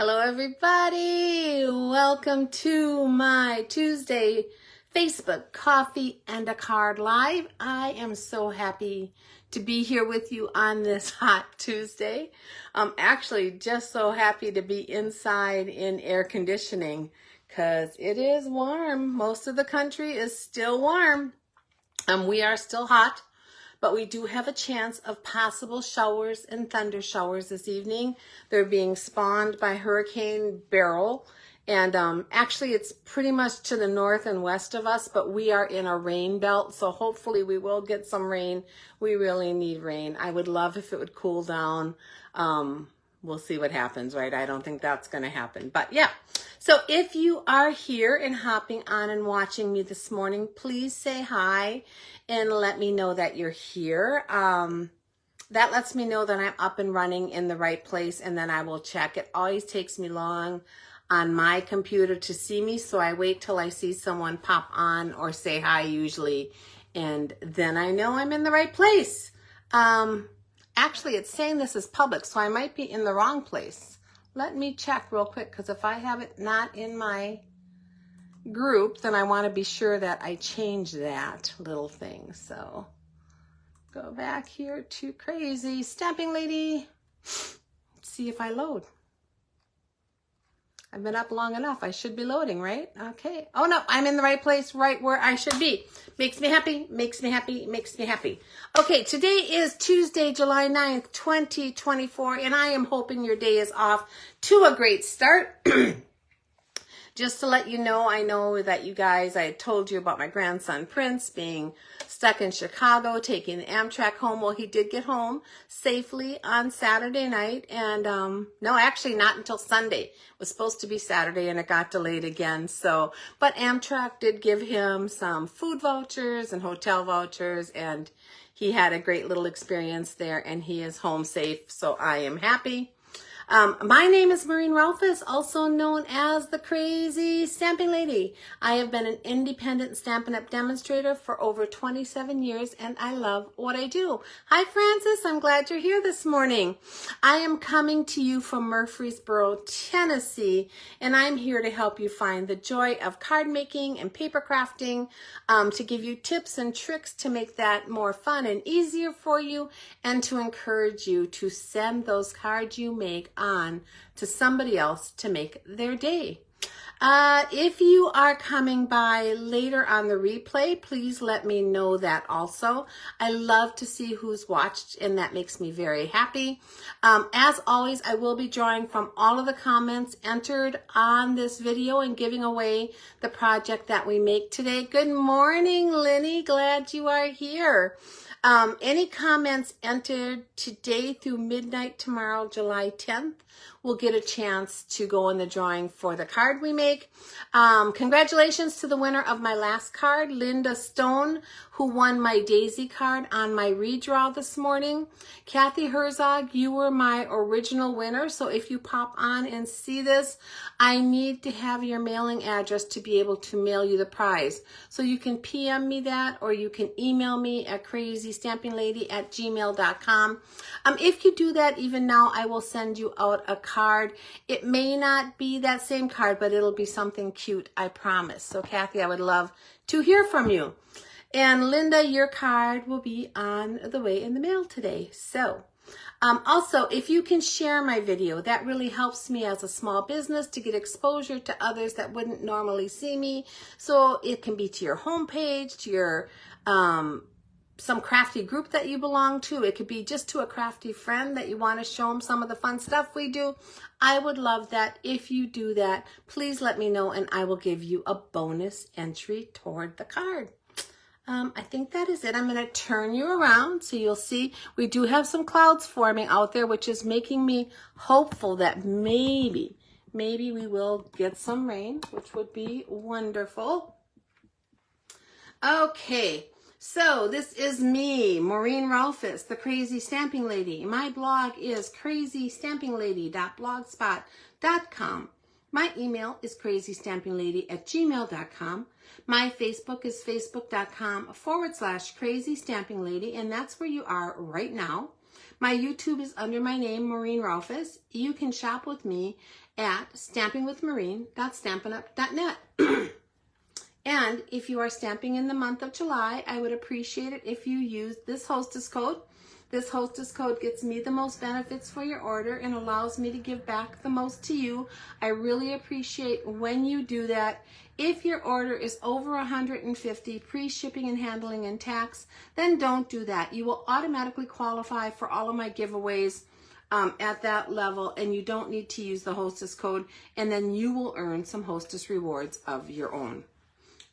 Hello everybody, welcome to my Tuesday Facebook Coffee and a Card Live. I am so happy to be here with you on this hot Tuesday. I'm actually just so happy to be inside in air conditioning because it is warm. Most of the country is still warm. We are still hot. But we do have a chance of possible showers and thunder showers this evening. They're being spawned by Hurricane Beryl. And actually, it's pretty much to the north and west of us, but we are in a rain belt. So hopefully we will get some rain. We really need rain. I would love if it would cool down. We'll see what happens, right? I don't think that's going to happen. But yeah. So if you are here and hopping on and watching me this morning, please say hi and let me know that you're here. That lets me know that I'm up and running in the right place, and then I will check. It always takes me long on my computer to see me, so I wait till I see someone pop on or say hi usually, and then I know I'm in the right place. Actually, it's saying this is public, so I might be in the wrong place. Let me check real quick, because if I have it not in my group, then I want to be sure that I change that little thing. So go back here to Crazy Stamping Lady. Let's see if I load. I've been up long enough. I should be loading, right? Okay. Oh, no, I'm in the right place, right where I should be. Makes me happy, makes me happy, makes me happy. Okay, today is Tuesday, July 9th, 2024, and I am hoping your day is off to a great start. Just to let you know, I know that you guys, I told you about my grandson Prince being stuck in Chicago, taking the Amtrak home. Well, he did get home safely on Saturday night. And no, actually not until Sunday. It was supposed to be Saturday and it got delayed again. So, but Amtrak did give him some food vouchers and hotel vouchers, and he had a great little experience there, and he is home safe. So I am happy. My name is Maureen Rolfes, also known as the Crazy Stamping Lady. I have been an independent Stampin' Up! Demonstrator for over 27 years, and I love what I do. Hi, Francis. I'm glad you're here this morning. I am coming to you from Murfreesboro, Tennessee, and I'm here to help you find the joy of card making and paper crafting, to give you tips and tricks to make that more fun and easier for you, and to encourage you to send those cards you make on to somebody else to make their day. If you are coming by later on the replay, please let me know that also. I love to see who's watched, and that makes me very happy. As always, I will be drawing from all of the comments entered on this video and giving away the project that we make today. Good morning, Lenny. Glad you are here. Any comments entered today through midnight tomorrow, July 10th, will get a chance to go in the drawing for the card we make. Congratulations to the winner of my last card, Linda Stone, who won my Daisy card on my redraw this morning. Kathy Herzog, you were my original winner, so if you pop on and see this, I need to have your mailing address to be able to mail you the prize. So you can PM me that, or you can email me at crazystampinglady@gmail.com. If you do that, even now, I will send you out a card. It may not be that same card, but it'll be something cute, I promise. So Kathy, I would love to hear from you. And Linda, your card will be on the way in the mail today. So also, if you can share my video, that really helps me as a small business to get exposure to others that wouldn't normally see me. So it can be to your homepage, to your some crafty group that you belong to. It could be just to a crafty friend that you want to show them some of the fun stuff we do. I would love that. If you do that, please let me know, and I will give you a bonus entry toward the card. I think that is it. I'm going to turn you around so you'll see we do have some clouds forming out there, which is making me hopeful that maybe we will get some rain, which would be wonderful. Okay, so this is me, Maureen Rolfes, the Crazy Stamping Lady. My blog is crazystampinglady.blogspot.com. My email is crazystampinglady@gmail.com. My Facebook is facebook.com/crazystampinglady, and that's where you are right now. My YouTube is under my name, Maureen Rolfes. You can shop with me at stampingwithmaureen.stampinup.net. And if you are stamping in the month of July, I would appreciate it if you use this hostess code. This hostess code gets me the most benefits for your order and allows me to give back the most to you. I really appreciate when you do that. If your order is over $150 pre-shipping and handling and tax, then don't do that. You will automatically qualify for all of my giveaways at that level, and you don't need to use the hostess code, and then you will earn some hostess rewards of your own.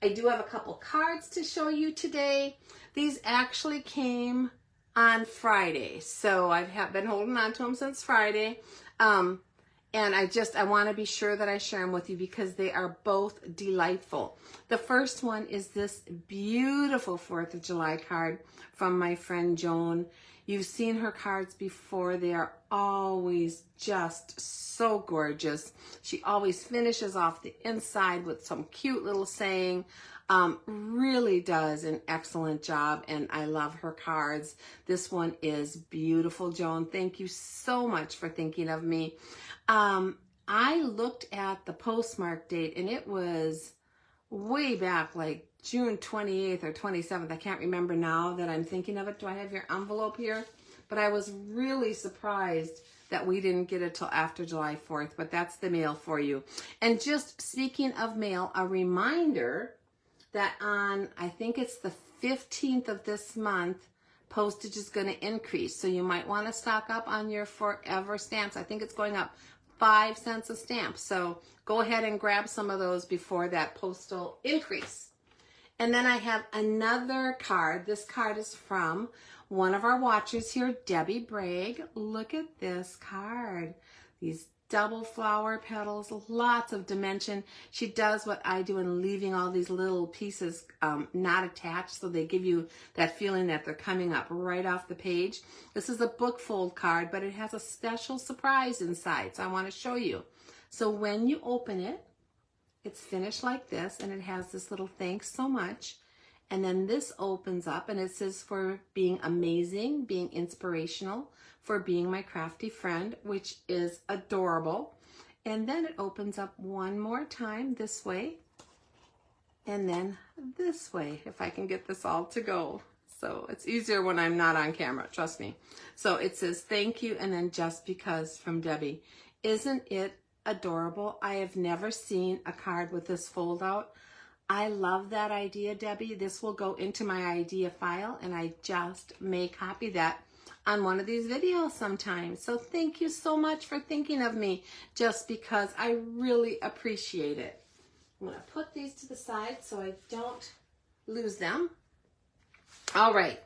I do have a couple cards to show you today. These actually came on Friday, so I've been holding on to them since Friday, and I want to be sure that I share them with you because they are both delightful. The first one is this beautiful 4th of July card from my friend Joan. You've seen her cards before. They are always just so gorgeous. She always finishes off the inside with some cute little saying. Really does an excellent job, and I love her cards. This one is beautiful, Joan. Thank you so much for thinking of me. I looked at the postmark date, and it was way back, like June 28th or 27th. I can't remember now that I'm thinking of it. Do I have your envelope here? But I was really surprised that we didn't get it till after July 4th, but that's the mail for you. And just speaking of mail, a reminder that on, I think it's the 15th of this month, postage is going to increase. So you might want to stock up on your forever stamps. I think it's going up 5 cents a stamp. So go ahead and grab some of those before that postal increase. And then I have another card. This card is from one of our watchers here, Debbie Bragg. Look at this card. These double flower petals, lots of dimension. She does what I do in leaving all these little pieces not attached, so they give you that feeling that they're coming up right off the page. This is a book fold card, but it has a special surprise inside, so I want to show you. So when you open it, it's finished like this, and it has this little thanks so much. And then this opens up, and it says for being amazing, being inspirational, for being my crafty friend, which is adorable. And then it opens up one more time this way, and then this way, if I can get this all to go. So it's easier when I'm not on camera, trust me. So it says thank you, and then just because from Debbie. Isn't it adorable? I have never seen a card with this fold out. I love that idea, Debbie. This will go into my idea file, and I just may copy that on one of these videos sometime. So thank you so much for thinking of me, just because I really appreciate it. I'm going to put these to the side so I don't lose them. All right.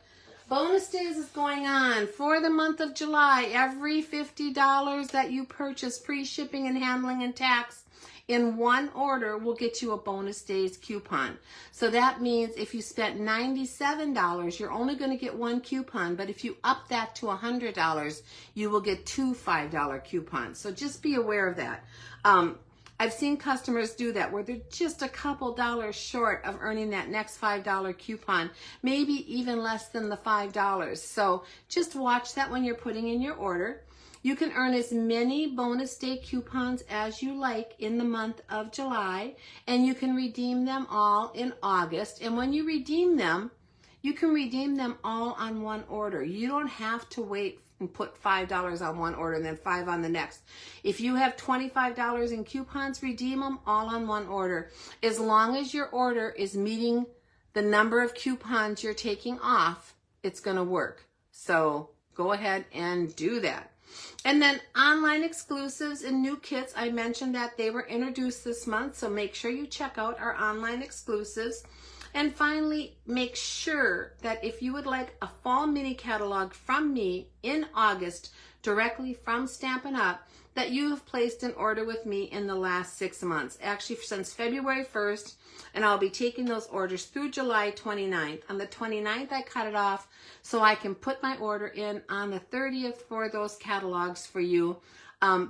Bonus days is going on for the month of July. Every $50 that you purchase pre-shipping and handling and tax in one order will get you a bonus days coupon. So that means if you spent $97, you're only going to get one coupon, but if you up that to $100, you will get two $5 coupons. So just be aware of that. I've seen customers do that where they're just a couple dollars short of earning that next $5 coupon, maybe even less than the $5. So just watch that when you're putting in your order. You can earn as many bonus day coupons as you like in the month of July, and you can redeem them all in August. And when you redeem them, you can redeem them all on one order. You don't have to wait and put $5 on one order and then $5 on the next. If you have $25 in coupons, redeem them all on one order. As long as your order is meeting the number of coupons you're taking off, it's going to work. So go ahead and do that. And then online exclusives and new kits, I mentioned that they were introduced this month, so make sure you check out our online exclusives. And finally, make sure that if you would like a fall mini catalog from me in August, directly from Stampin' Up!, that you have placed an order with me in the last 6 months. Actually, since February 1st, and I'll be taking those orders through July 29th. On the 29th, I cut it off so I can put my order in on the 30th for those catalogs for you,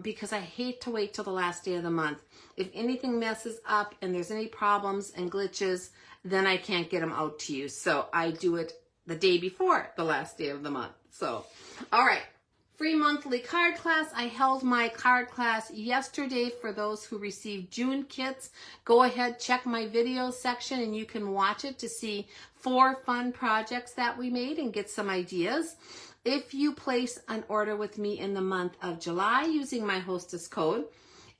because I hate to wait till the last day of the month. If anything messes up and there's any problems and glitches, then I can't get them out to you. So I do it the day before the last day of the month. So, all right. Free monthly card class. I held my card class yesterday for those who received June kits. Go ahead, check my video section, and you can watch it to see 4 fun projects that we made and get some ideas. If you place an order with me in the month of July using my hostess code,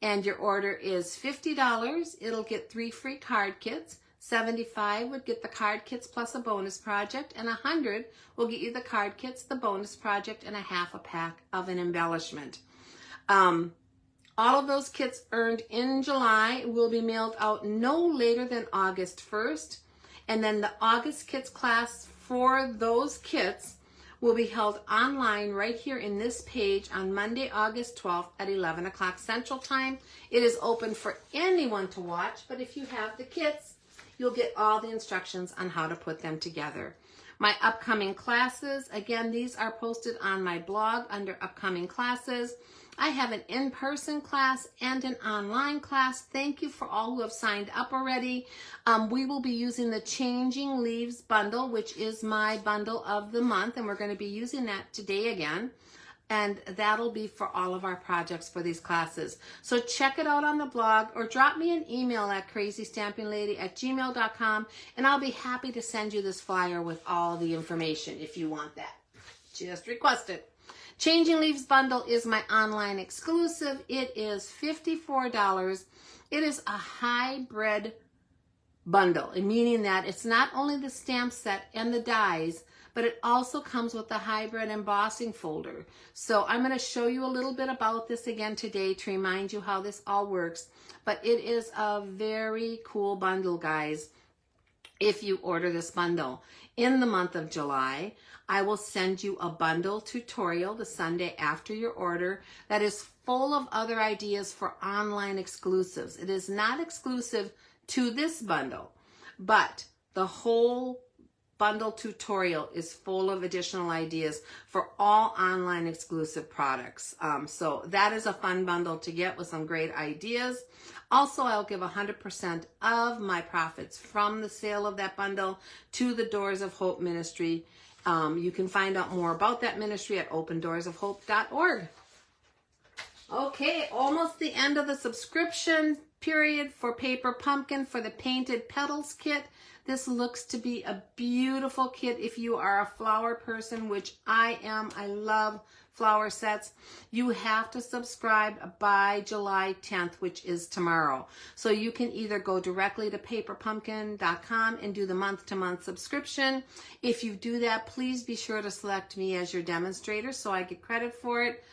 and your order is $50, it'll get 3 free card kits. $75 would get the card kits plus a bonus project, and $100 will get you the card kits, the bonus project, and a half a pack of an embellishment. All of those kits earned in July will be mailed out no later than August 1st, and then the August Kits class for those kits will be held online right here in this page on Monday, August 12th at 11 o'clock Central Time. It is open for anyone to watch, but if you have the kits, you'll get all the instructions on how to put them together. My upcoming classes, again, these are posted on my blog under upcoming classes. I have an in-person class and an online class. Thank you for all who have signed up already. We will be using the Changing Leaves bundle, which is my bundle of the month, and we're going to be using that today again. And that'll be for all of our projects for these classes. So check it out on the blog or drop me an email at crazystampinglady@gmail.com, and I'll be happy to send you this flyer with all the information if you want that. Just request it. Changing Leaves bundle is my online exclusive. It is $54. It is a hybrid bundle, meaning that it's not only the stamp set and the dies, but it also comes with the hybrid embossing folder. So I'm going to show you a little bit about this again today to remind you how this all works. But it is a very cool bundle, guys, if you order this bundle. In the month of July, I will send you a bundle tutorial the Sunday after your order that is full of other ideas for online exclusives. It is not exclusive to this bundle, but the whole bundle tutorial is full of additional ideas for all online exclusive products. So that is a fun bundle to get with some great ideas. Also, I'll give 100% of my profits from the sale of that bundle to the Doors of Hope Ministry. You can find out more about that ministry at opendoorsofhope.org. Okay, almost the end of the subscription period for Paper Pumpkin for the Painted Petals kit. This looks to be a beautiful kit if you are a flower person, which I am. I love flower sets. You have to subscribe by July 10th, which is tomorrow. So you can either go directly to paperpumpkin.com and do the month-to-month subscription. If you do that, please be sure to select me as your demonstrator so I get credit for it.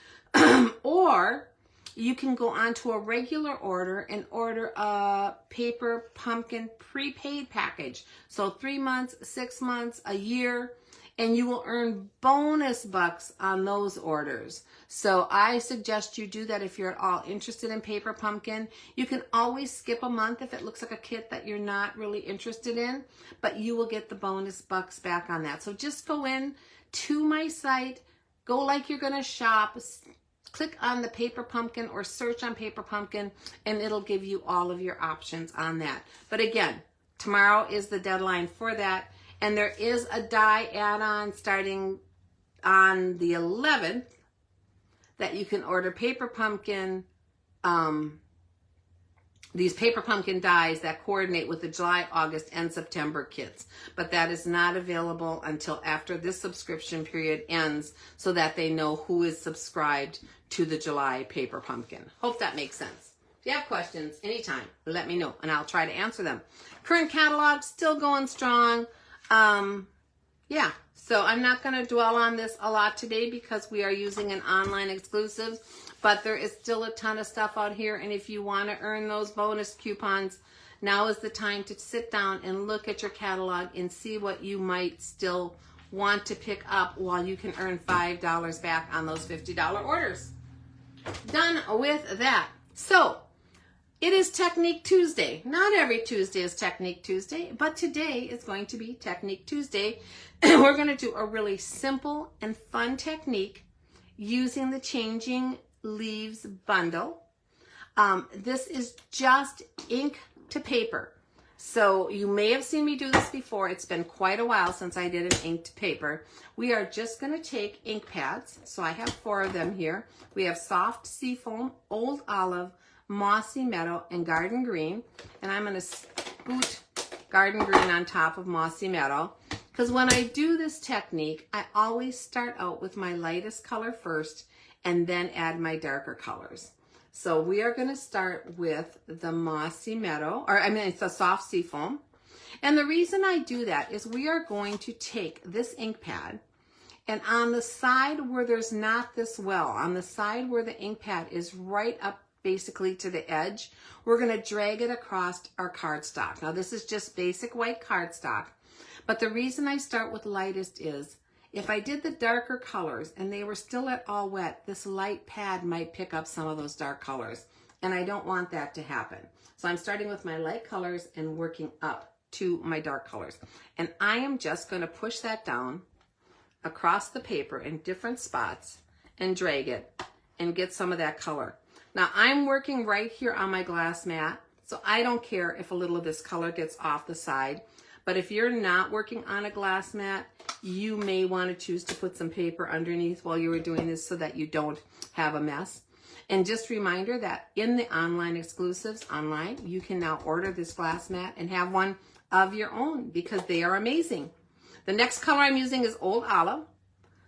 Or you can go on to a regular order and order a Paper Pumpkin prepaid package. So 3 months, 6 months, a year, and you will earn bonus bucks on those orders. So I suggest you do that if you're at all interested in Paper Pumpkin. You can always skip a month if it looks like a kit that you're not really interested in, but you will get the bonus bucks back on that. So just go in to my site, go like you're gonna shop, click on the Paper Pumpkin or search on Paper Pumpkin, and it'll give you all of your options on that. But again, tomorrow is the deadline for that, and there is a die add-on starting on the 11th that you can order Paper Pumpkin, these Paper Pumpkin dies that coordinate with the July, August, and September kits. But that is not available until after this subscription period ends so that they know who is subscribed to the July Paper Pumpkin. Hope that makes sense. If you have questions, anytime, let me know, and I'll try to answer them. Current catalog, still going strong. Yeah, so I'm not going to dwell on this a lot today because we are using an online exclusive, but there is still a ton of stuff out here, and if you want to earn those bonus coupons, now is the time to sit down and look at your catalog and see what you might still want to pick up while you can earn $5 back on those $50 orders. Done with that. So, it is Technique Tuesday. Not every Tuesday is Technique Tuesday, but today is going to be Technique Tuesday. We're going to do a really simple and fun technique using the Changing Leaves bundle. This is just ink to paper. So you may have seen me do this before. It's been quite a while since I did an inked paper. We are just going to take ink pads. So I have 4 of them here. We have Soft Seafoam, Old Olive, Mossy Meadow, and Garden Green. And I'm going to scoot Garden Green on top of Mossy Meadow. Because when I do this technique, I always start out with my lightest color first and then add my darker colors. So we are going to start with the Mossy Meadow, it's a Soft Seafoam. And the reason I do that is we are going to take this ink pad, and on the side where there's not this well, on the side where the ink pad is right up basically to the edge, we're going to drag it across our cardstock. Now this is just basic white cardstock, but the reason I start with lightest is if I did the darker colors and they were still at all wet, this light pad might pick up some of those dark colors, and I don't want that to happen. So I'm starting with my light colors and working up to my dark colors. And I am just going to push that down across the paper in different spots and drag it and get some of that color. Now I'm working right here on my glass mat, so I don't care if a little of this color gets off the side. But if you're not working on a glass mat, you may want to choose to put some paper underneath while you were doing this so that you don't have a mess. And just a reminder that in the online exclusives online, you can now order this glass mat and have one of your own because they are amazing. The next color I'm using is Old Olive.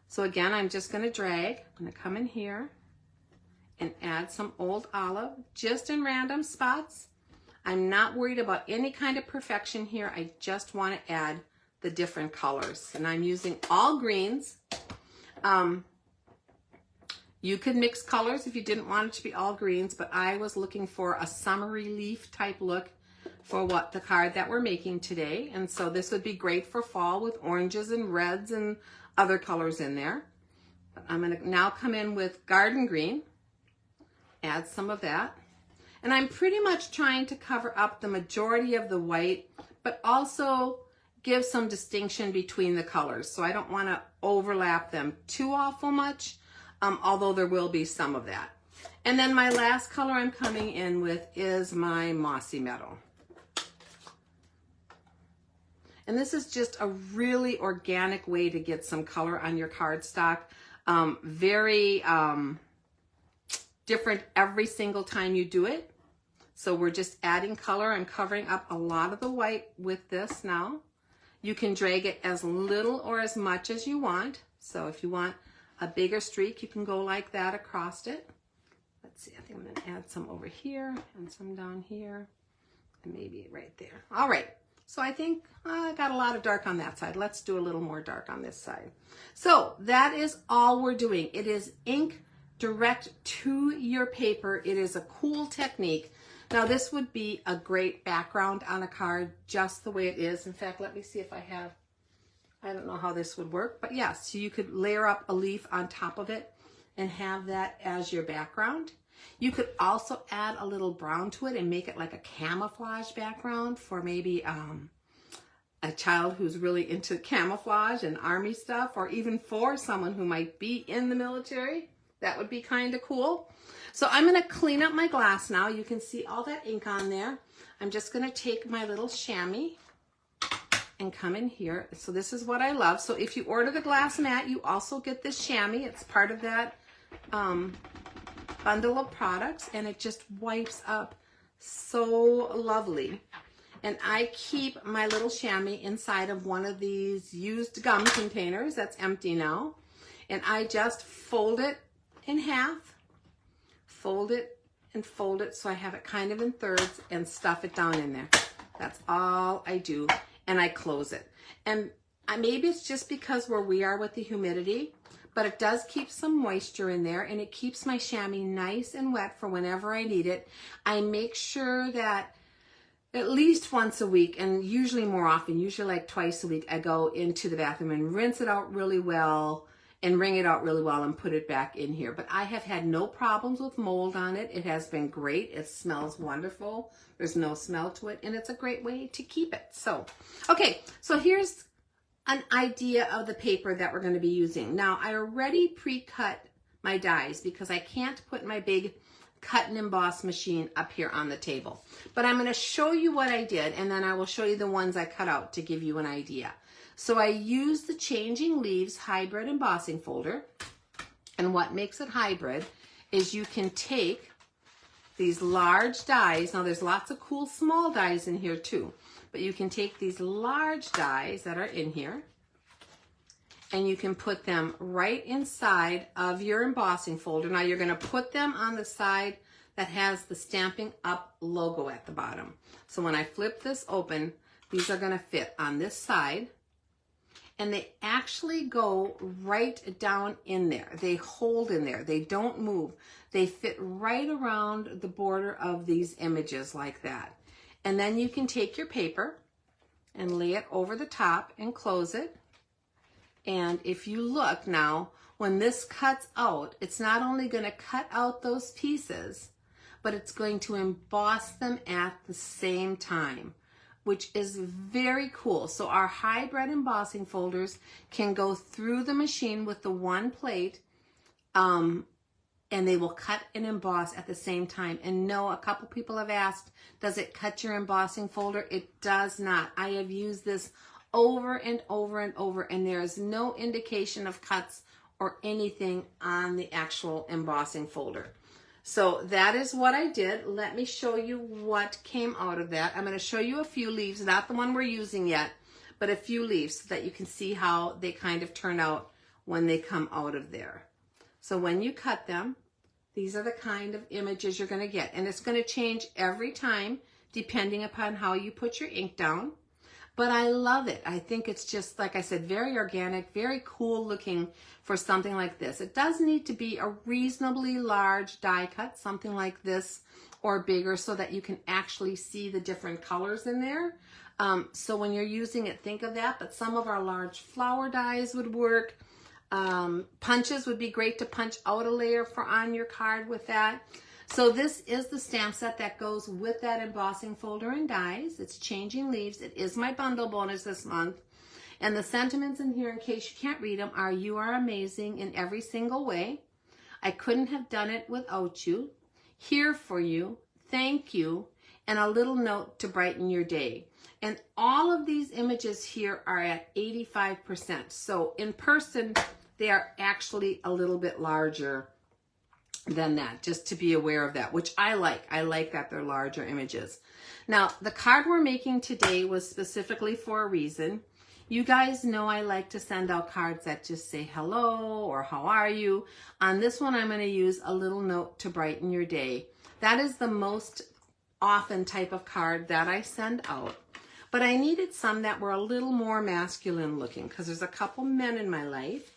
So again, I'm just going to drag. I'm going to come in here and add some Old Olive just in random spots. I'm not worried about any kind of perfection here. I just want to add the different colors. And I'm using all greens. You could mix colors if you didn't want it to be all greens, but I was looking for a summery leaf type look for the card that we're making today. And so this would be great for fall with oranges and reds and other colors in there. But I'm going to now come in with Garden Green, add some of that. And I'm pretty much trying to cover up the majority of the white, but also give some distinction between the colors. So I don't want to overlap them too awful much, although there will be some of that. And then my last color I'm coming in with is my Mossy Meadow. And this is just a really organic way to get some color on your cardstock. Very different every single time you do it. So we're just adding color. I'm covering up a lot of the white with this now. You can drag it as little or as much as you want. So if you want a bigger streak, you can go like that across it. Let's see, I think I'm going to add some over here and some down here and maybe right there. All right. So I think I got a lot of dark on that side. Let's do a little more dark on this side. So that is all we're doing. It is ink direct to your paper. It is a cool technique. Now this would be a great background on a card just the way it is. In fact, let me see if I have, I don't know how this would work, but yes, so you could layer up a leaf on top of it and have that as your background. You could also add a little brown to it and make it like a camouflage background for maybe a child who's really into camouflage and army stuff, or even for someone who might be in the military. That would be kind of cool. So I'm going to clean up my glass now. You can see all that ink on there. I'm just going to take my little chamois and come in here. So this is what I love. So if you order the glass mat, you also get this chamois. It's part of that bundle of products, and it just wipes up so lovely. And I keep my little chamois inside of one of these used gum containers that's empty now. And I just fold it in half, fold it and fold it so I have it kind of in thirds and stuff it down in there. That's all I do. And I close it. And maybe it's just because where we are with the humidity, but it does keep some moisture in there, and it keeps my chamois nice and wet for whenever I need it. I make sure that at least once a week, and usually more often, usually like twice a week, I go into the bathroom and rinse it out really well and wring it out really well and put it back in here. But I have had no problems with mold on it. It has been great. It smells wonderful. There's no smell to it, and it's a great way to keep it. So, okay, so here's an idea of the paper that we're going to be using. Now, I already pre-cut my dies because I can't put my big cut and emboss machine up here on the table. But I'm going to show you what I did, and then I will show you the ones I cut out to give you an idea. So I used the Changing Leaves Hybrid Embossing Folder, and what makes it hybrid is you can take these large dies. Now there's lots of cool small dies in here too, but you can take these large dies that are in here, and you can put them right inside of your embossing folder. Now you're going to put them on the side that has the Stampin' Up logo at the bottom. So when I flip this open, these are going to fit on this side, and they actually go right down in there. They hold in there. They don't move. They fit right around the border of these images like that. And then you can take your paper and lay it over the top and close it. And if you look now, when this cuts out, it's not only going to cut out those pieces, but it's going to emboss them at the same time, which is very cool. So our hybrid embossing folders can go through the machine with the one plate, and they will cut and emboss at the same time. And no, a couple people have asked, does it cut your embossing folder? It does not. I have used this over and over and over, and there is no indication of cuts or anything on the actual embossing folder. So that is what I did. Let me show you what came out of that. I'm going to show you a few leaves, not the one we're using yet, but a few leaves so that you can see how they kind of turn out when they come out of there. So when you cut them, these are the kind of images you're going to get, and it's going to change every time depending upon how you put your ink down. But I love it. I think it's just, like I said, very organic, very cool looking for something like this. It does need to be a reasonably large die cut, something like this or bigger, so that you can actually see the different colors in there. So when you're using it, think of that. But some of our large flower dies would work. Punches would be great to punch out a layer for on your card with that. So this is the stamp set that goes with that embossing folder and dies. It's Changing Leaves. It is my bundle bonus this month. And the sentiments in here, in case you can't read them, are you are amazing in every single way. I couldn't have done it without you. Here for you. Thank you. And a little note to brighten your day. And all of these images here are at 85%. So in person, they are actually a little bit larger than that, just to be aware of that, which I like. I like that they're larger images. Now, the card we're making today was specifically for a reason. You guys know I like to send out cards that just say hello or how are you. On this one, I'm going to use a little note to brighten your day. That is the most often type of card that I send out. But I needed some that were a little more masculine looking, because there's a couple men in my life,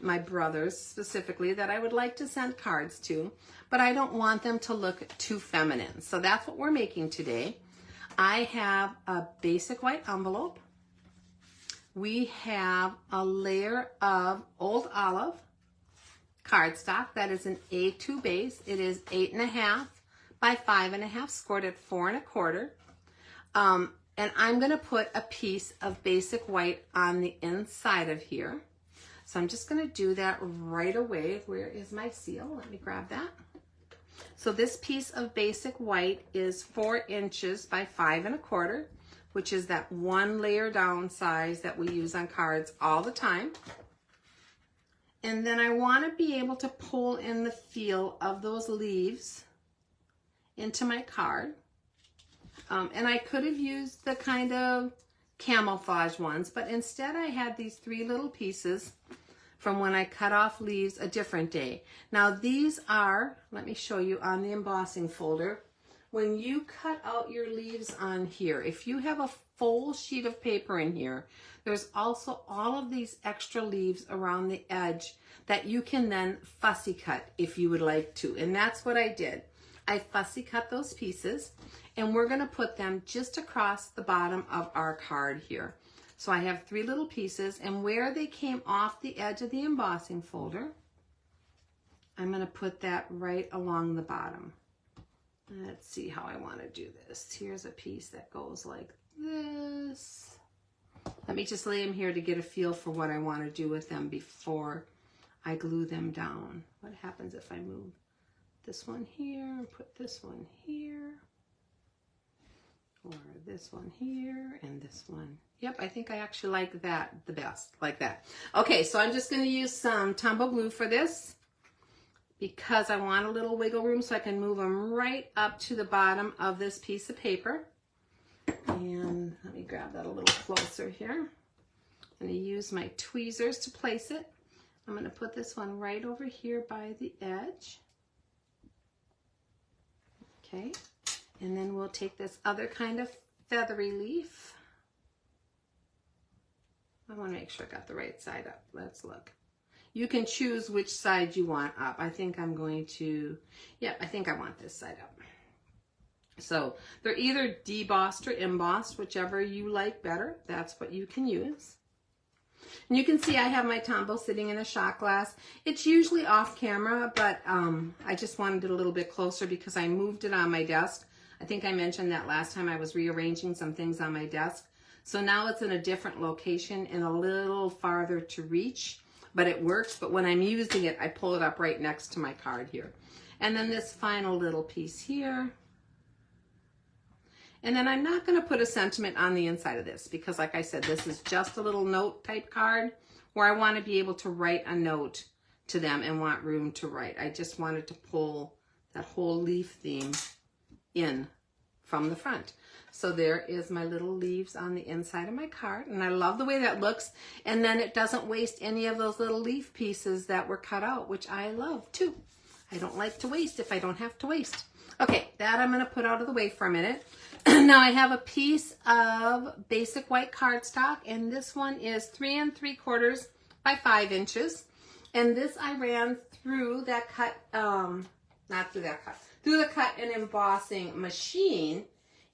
my brothers specifically, that I would like to send cards to, but I don't want them to look too feminine. So that's what we're making today. I have a basic white envelope. We have a layer of Old Olive cardstock that is an A2 base. It is 8.5 by 5.5, scored at 4 1/4. And I'm going to put a piece of basic white on the inside of here. So I'm just going to do that right away. Where is my seal? Let me grab that. So this piece of basic white is 4 inches by 5 1/4, which is that one layer down size that we use on cards all the time. And then I want to be able to pull in the feel of those leaves into my card. And I could have used the kind of camouflage ones, but instead I had these 3 little pieces from when I cut off leaves a different day. Now these are, let me show you on the embossing folder. When you cut out your leaves on here, if you have a full sheet of paper in here, there's also all of these extra leaves around the edge that you can then fussy cut if you would like to. And that's what I did. I fussy cut those pieces, and we're going to put them just across the bottom of our card here. So I have 3 little pieces, and where they came off the edge of the embossing folder, I'm going to put that right along the bottom. Let's see how I want to do this. Here's a piece that goes like this. Let me just lay them here to get a feel for what I want to do with them before I glue them down. What happens if I move this one here, put this one here, or this one here, and this one. Yep, I think I actually like that the best, like that. Okay, so I'm just going to use some Tombow glue for this because I want a little wiggle room so I can move them right up to the bottom of this piece of paper. And let me grab that a little closer here. I'm going to use my tweezers to place it. I'm going to put this one right over here by the edge. Okay, and then we'll take this other kind of feathery leaf. I want to make sure I got the right side up. Let's look. You can choose which side you want up. I think I'm going to, yeah, I think I want this side up. So they're either debossed or embossed, whichever you like better. That's what you can use. And you can see I have my Tombow sitting in a shot glass. It's usually off camera, but I just wanted it a little bit closer because I moved it on my desk. I think I mentioned that last time I was rearranging some things on my desk. So now it's in a different location and a little farther to reach, but it works. But when I'm using it, I pull it up right next to my card here. And then this final little piece here. And then I'm not going to put a sentiment on the inside of this because, like I said, this is just a little note type card where I want to be able to write a note to them and want room to write. I just wanted to pull that whole leaf theme in from the front. So there is my little leaves on the inside of my card, and I love the way that looks. And then it doesn't waste any of those little leaf pieces that were cut out, which I love too. I don't like to waste if I don't have to waste. Okay, that I'm going to put out of the way for a minute. Now I have a piece of basic white cardstock, and this one is 3 3/4 by 5 inches. And this I ran through that cut, not through that cut, through the cut and embossing machine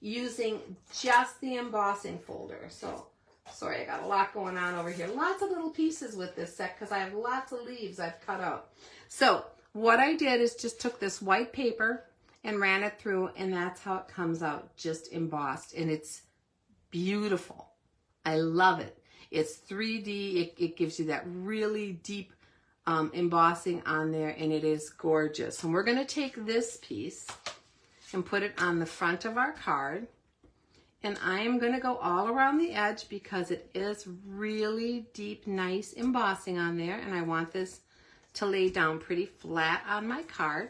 using just the embossing folder. So, sorry, I got a lot going on over here. Lots of little pieces with this set because I have lots of leaves I've cut out. So, what I did is just took this white paper and ran it through, and that's how it comes out, just embossed, and it's beautiful. I love it. It's 3D. It gives you that really deep embossing on there, and it is gorgeous. And we're going to take this piece and put it on the front of our card, and I am going to go all around the edge because it is really deep, nice embossing on there, and I want this to lay down pretty flat on my card.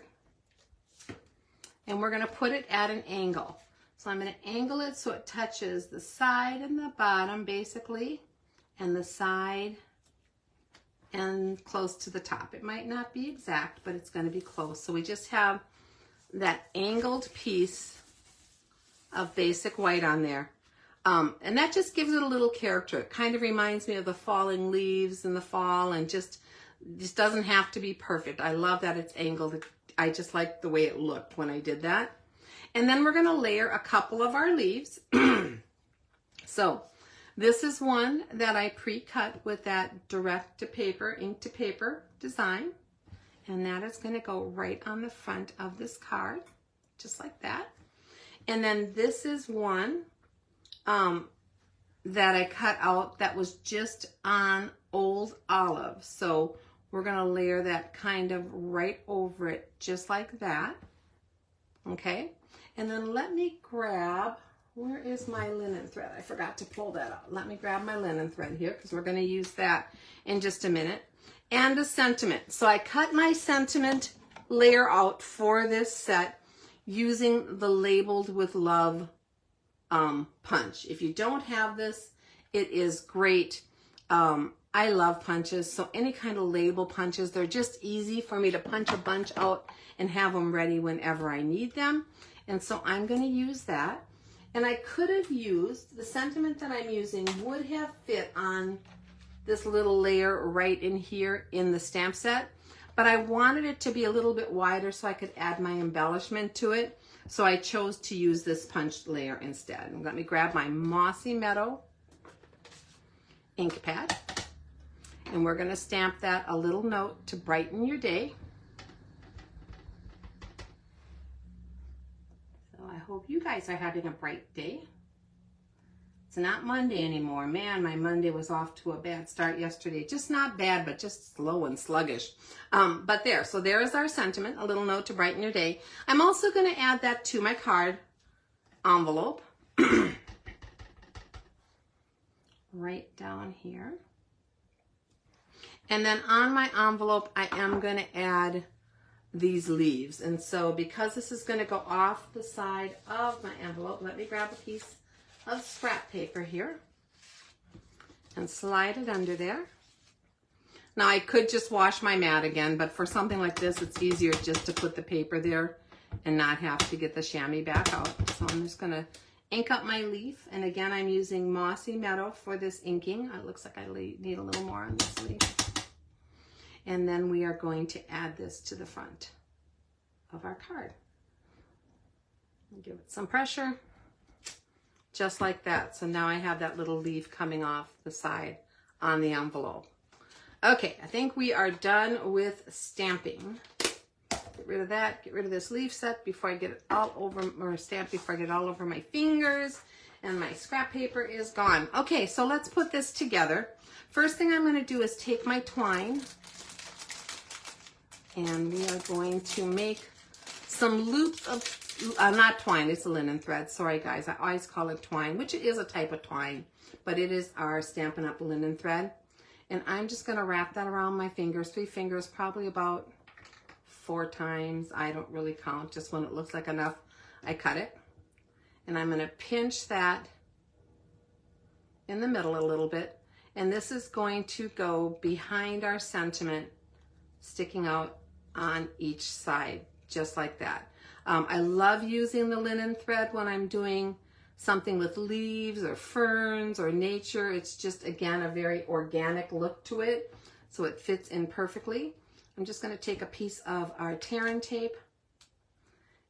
And we're going to put it at an angle. So I'm going to angle it so it touches the side and the bottom basically, and the side and close to the top. It might not be exact, but it's going to be close. So we just have that angled piece of basic white on there. And that just gives it a little character. It kind of reminds me of the falling leaves in the fall, and just doesn't have to be perfect. I love that it's angled. I just like the way it looked when I did that. And then we're going to layer a couple of our leaves. So this is one that I pre-cut with that direct to paper, ink to paper design. And that is going to go right on the front of this card, just like that. And then this is one that I cut out that was just on old olive. So we're going to layer that kind of right over it, just like that. Okay. And then let me grab, where is my linen thread? I forgot to pull that out. Let me grab my linen thread here because we're going to use that in just a minute. And a sentiment. So I cut my sentiment layer out for this set using the Labeled with Love punch. If you don't have this, it is great. I love punches, so any kind of label punches, they're just easy for me to punch a bunch out and have them ready whenever I need them. And so I'm going to use that. And I could have used, the sentiment that I'm using would have fit on this little layer right in here in the stamp set, but I wanted it to be a little bit wider so I could add my embellishment to it. So I chose to use this punched layer instead. And let me grab my Mossy Meadow ink pad. And we're going to stamp that a little note to brighten your day. So I hope you guys are having a bright day. It's not Monday anymore. Man, my Monday was off to a bad start yesterday. Just not bad, but just slow and sluggish. But there, so there is our sentiment, a little note to brighten your day. I'm also going to add that to my card envelope. Right down here. And then on my envelope, I am going to add these leaves. And so because this is going to go off the side of my envelope, let me grab a piece of scrap paper here and slide it under there. Now I could just wash my mat again, but for something like this, it's easier just to put the paper there and not have to get the chamois back out. So I'm just going to ink up my leaf. And again, I'm using Mossy Meadow for this inking. It looks like I need a little more on this leaf. And then we are going to add this to the front of our card. Give it some pressure, just like that. So now I have that little leaf coming off the side on the envelope. Okay, I think we are done with stamping. Get rid of that, get rid of this leaf set before I get it all over, or stamp before I get it all over my fingers, and my scrap paper is gone. Okay, so let's put this together. First thing I'm going to do is take my twine, and we are going to make some loops of, not twine, it's a linen thread. Sorry guys, I always call it twine, which is a type of twine, but it is our Stampin' Up! Linen thread. And I'm just going to wrap that around my fingers, 3 fingers, probably about 4 times. I don't really count, just when it looks like enough, I cut it. And I'm going to pinch that in the middle a little bit. And this is going to go behind our sentiment, sticking out on each side, just like that. I love using the linen thread when I'm doing something with leaves or ferns or nature. It's just, again, a very organic look to it, so it fits in perfectly. I'm just going to take a piece of our Terran tape,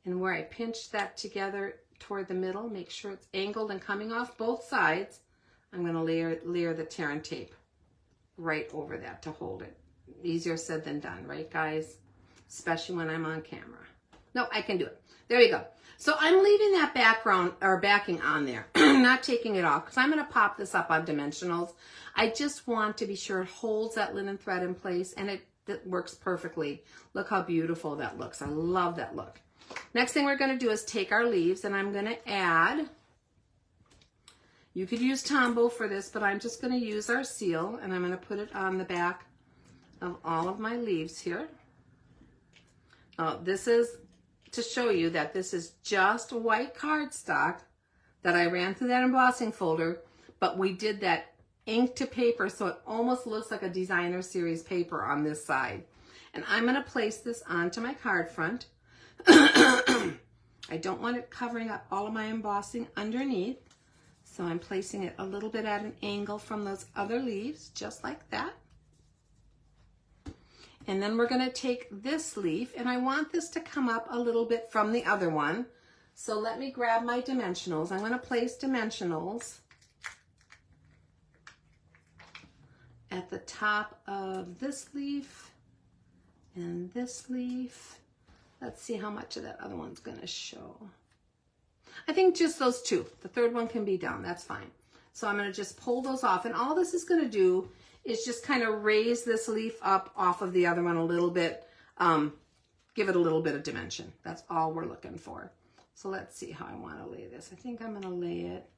and where I pinch that together toward the middle, make sure it's angled and coming off both sides, I'm going to layer the Terran tape right over that to hold it. Easier said than done, right guys? Especially when I'm on camera. No, I can do it. There you go. So I'm leaving that background or backing on there. I'm not taking it off because I'm going to pop this up on dimensionals. I just want to be sure it holds that linen thread in place, and it works perfectly. Look how beautiful that looks. I love that look. Next thing we're going to do is take our leaves, and I'm going to add, you could use Tombow for this, but I'm just going to use our seal, and I'm going to put it on the back of all of my leaves here. This is to show you that this is just white cardstock that I ran through that embossing folder, but we did that ink to paper, so it almost looks like a designer series paper on this side. And I'm going to place this onto my card front. I don't want it covering up all of my embossing underneath, so I'm placing it a little bit at an angle from those other leaves, just like that. And then we're going to take this leaf, and I want this to come up a little bit from the other one. So let me grab my dimensionals. I'm going to place dimensionals at the top of this leaf and this leaf. Let's see how much of that other one's going to show. I think just those 2. The third one can be down. That's fine. So I'm going to just pull those off. And all this is going to do is just kind of raise this leaf up off of the other one a little bit. Give it a little bit of dimension. That's all we're looking for. So let's see how I want to lay this. I think I'm going to lay it.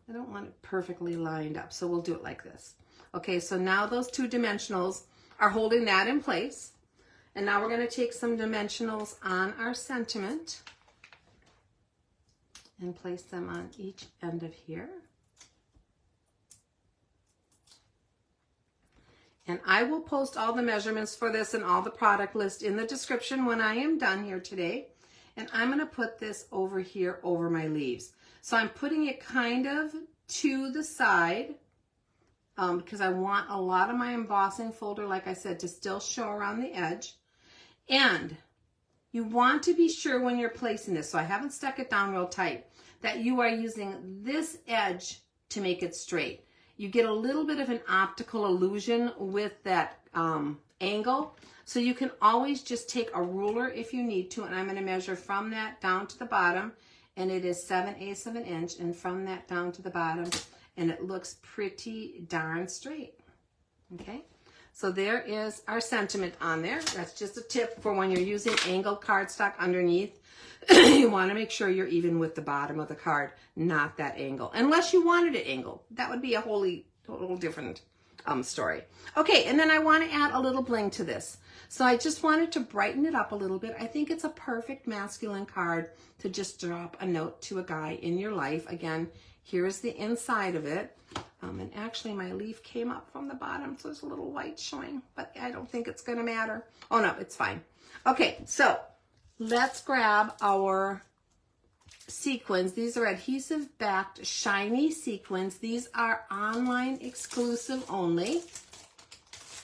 I don't want it perfectly lined up, so we'll do it like this. Okay, so now those 2 dimensionals are holding that in place. And now we're going to take some dimensionals on our sentiment and place them on each end of here. And I will post all the measurements for this and all the product list in the description when I am done here today. And I'm going to put this over here over my leaves. So I'm putting it kind of to the side because I want a lot of my embossing folder, like I said, to still show around the edge. And you want to be sure when you're placing this, so I haven't stuck it down real tight, that you are using this edge to make it straight. You get a little bit of an optical illusion with that angle. So you can always just take a ruler if you need to, and I'm going to measure from that down to the bottom and it is 7/8 of an inch, and from that down to the bottom, and it looks pretty darn straight. Okay, so there is our sentiment on there. That's just a tip for when you're using angled cardstock underneath. You want to make sure you're even with the bottom of the card, not that angle. Unless you wanted it angled. That would be a total different story. Okay, and then I want to add a little bling to this. So I just wanted to brighten it up a little bit. I think it's a perfect masculine card to just drop a note to a guy in your life. Again, here's the inside of it. And actually my leaf came up from the bottom, so there's a little white showing, but I don't think it's going to matter. Oh no, it's fine. Okay, so let's grab our sequins. These are adhesive backed shiny sequins. These are online exclusive only.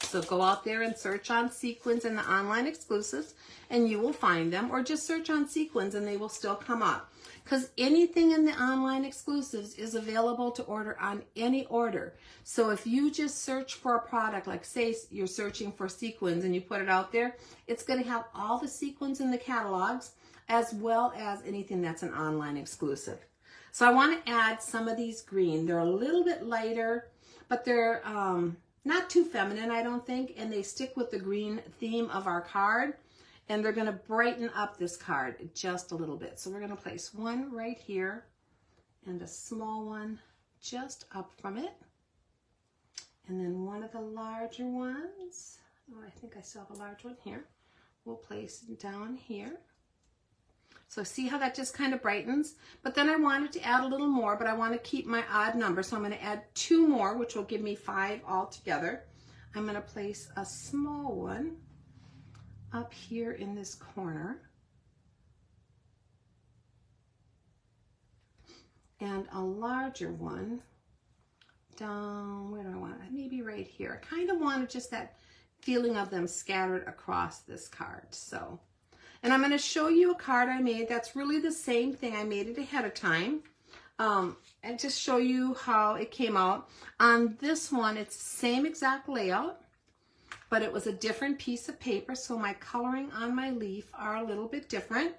So go out there and search on sequins in the online exclusives and you will find them, or just search on sequins and they will still come up. Because anything in the online exclusives is available to order on any order. So if you just search for a product, like say you're searching for sequins and you put it out there, it's going to have all the sequins in the catalogs as well as anything that's an online exclusive. So I want to add some of these green. They're a little bit lighter, but they're not too feminine, I don't think, and they stick with the green theme of our card. And they're going to brighten up this card just a little bit. So we're going to place one right here and a small one just up from it. And then one of the larger ones, oh, I think I still have a large one here, we'll place down here. So see how that just kind of brightens? But then I wanted to add a little more, but I want to keep my odd number. So I'm going to add 2 more, which will give me 5 altogether. I'm going to place a small one up here in this corner, and a larger one down, where do I want it? Maybe right here. I kind of wanted just that feeling of them scattered across this card. So, and I'm going to show you a card I made that's really the same thing. I made it ahead of time and just show you how it came out. On this one, it's the same exact layout, but it was a different piece of paper, so my coloring on my leaf are a little bit different.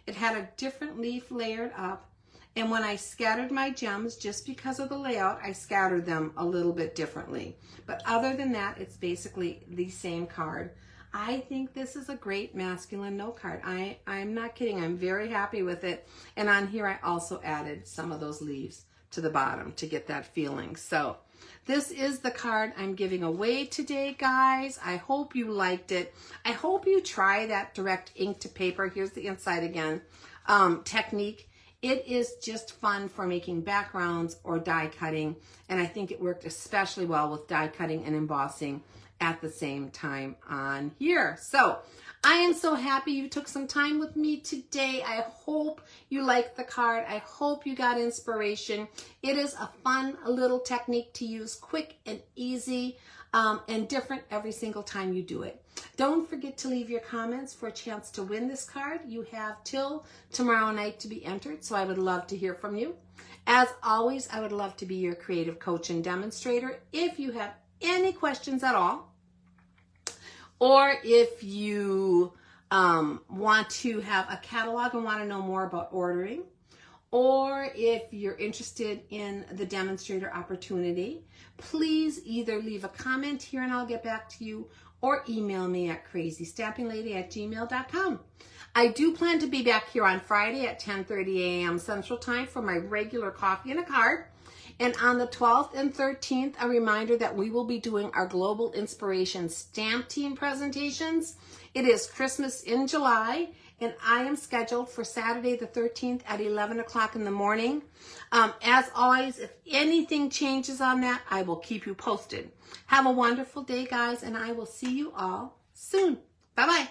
It had a different leaf layered up, and when I scattered my gems, just because of the layout, I scattered them a little bit differently. But other than that, it's basically the same card. I think this is a great masculine note card. I'm not kidding. I'm very happy with it. And on here, I also added some of those leaves to the bottom to get that feeling. So this is the card I'm giving away today, guys. I hope you liked it. I hope you try that direct ink to paper. Here's the inside again technique. It is just fun for making backgrounds or die cutting, and I think it worked especially well with die cutting and embossing at the same time on here. So I am so happy you took some time with me today. I hope you liked the card. I hope you got inspiration. It is a fun little technique to use, quick and easy, and different every single time you do it. Don't forget to leave your comments for a chance to win this card. You have till tomorrow night to be entered, so I would love to hear from you. As always, I would love to be your creative coach and demonstrator. If you have any questions at all, or if you want to have a catalog and want to know more about ordering, or if you're interested in the demonstrator opportunity, please either leave a comment here and I'll get back to you, or email me at crazystampinglady@gmail.com. I do plan to be back here on Friday at 10:30 a.m. Central Time for my regular coffee and a card. And on the 12th and 13th, a reminder that we will be doing our Global Inspiration Stamp Team presentations. It is Christmas in July, and I am scheduled for Saturday the 13th at 11 o'clock in the morning. As always, if anything changes on that, I will keep you posted. Have a wonderful day, guys, and I will see you all soon. Bye-bye.